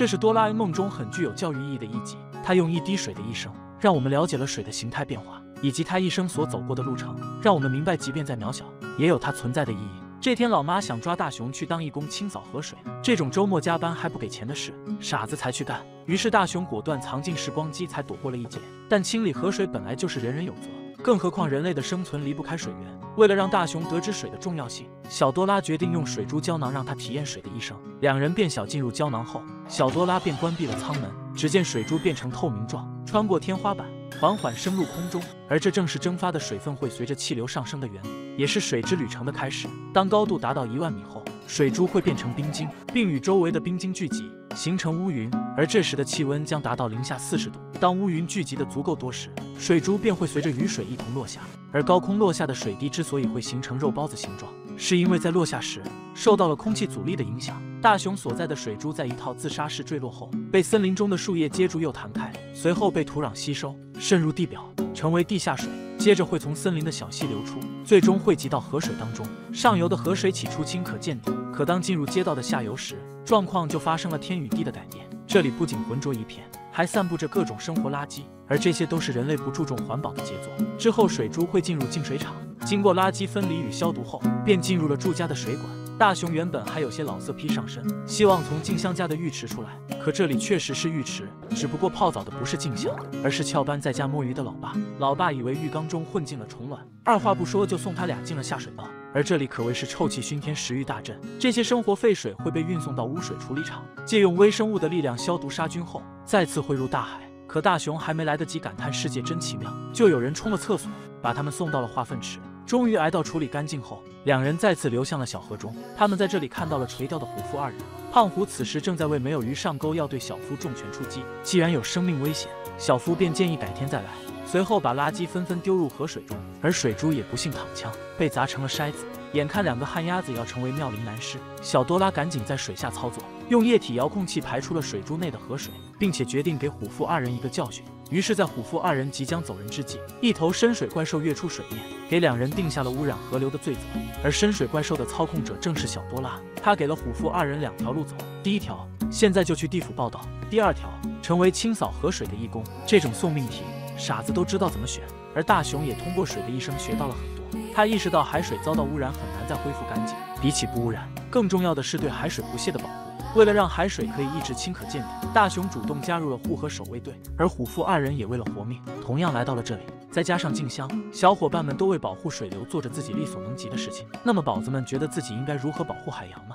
这是哆啦 A 梦中很具有教育意义的一集，他用一滴水的一生，让我们了解了水的形态变化，以及他一生所走过的路程，让我们明白，即便再渺小，也有它存在的意义。这天，老妈想抓大雄去当义工清扫河水，这种周末加班还不给钱的事，傻子才去干。于是大雄果断藏进时光机，才躲过了一劫。但清理河水本来就是人人有责，更何况人类的生存离不开水源。为了让大雄得知水的重要性，小多拉决定用水珠胶囊让他体验水的一生。两人变小进入胶囊后，小多拉便关闭了舱门，只见水珠变成透明状，穿过天花板，缓缓升入空中，而这正是蒸发的水分会随着气流上升的原理，也是水之旅程的开始。当高度达到1万米后，水珠会变成冰晶，并与周围的冰晶聚集，形成乌云，而这时的气温将达到-40度。当乌云聚集的足够多时，水珠便会随着雨水一同落下。而高空落下的水滴之所以会形成肉包子形状，是因为在落下时受到了空气阻力的影响。大雄所在的水珠在一套自杀式坠落后，被森林中的树叶接住又弹开，随后被土壤吸收，渗入地表，成为地下水。接着会从森林的小溪流出，最终汇集到河水当中。上游的河水起初清可见底，可当进入街道的下游时，状况就发生了天与地的改变。这里不仅浑浊一片，还散布着各种生活垃圾，而这些都是人类不注重环保的杰作。之后水珠会进入净水厂，经过垃圾分离与消毒后，便进入了住家的水管。大雄原本还有些老色批上身，希望从静香家的浴池出来，可这里确实是浴池，只不过泡澡的不是静香，而是翘班在家摸鱼的老爸。老爸以为浴缸中混进了虫卵，二话不说就送他俩进了下水道。而这里可谓是臭气熏天，食欲大振。这些生活废水会被运送到污水处理厂，借用微生物的力量消毒杀菌后，再次汇入大海。可大雄还没来得及感叹世界真奇妙，就有人冲了厕所，把他们送到了化粪池。终于挨到处理干净后，两人再次流向了小河中。他们在这里看到了垂钓的虎父二人。胖虎此时正在为没有鱼上钩，要对小夫重拳出击。既然有生命危险，小夫便建议改天再来。随后把垃圾纷纷丢入河水中，而水珠也不幸躺枪，被砸成了筛子。眼看两个旱鸭子要成为妙龄男尸，小多拉赶紧在水下操作，用液体遥控器排出了水珠内的河水，并且决定给虎父二人一个教训。于是，在虎父二人即将走人之际，一头深水怪兽跃出水面，给两人定下了污染河流的罪责。而深水怪兽的操控者正是小多拉，他给了虎父二人2条路走：第一条，现在就去地府报道；第二条，成为清扫河水的义工。这种送命题，傻子都知道怎么选。而大雄也通过水的一生学到了很多，他意识到海水遭到污染很难再恢复干净，比起不污染，更重要的是对海水不懈的保护。为了让海水可以一直清可见底，大雄主动加入了护河守卫队，而虎父二人也为了活命，同样来到了这里。再加上静香，小伙伴们都为保护水流做着自己力所能及的事情。那么宝子们觉得自己应该如何保护海洋呢？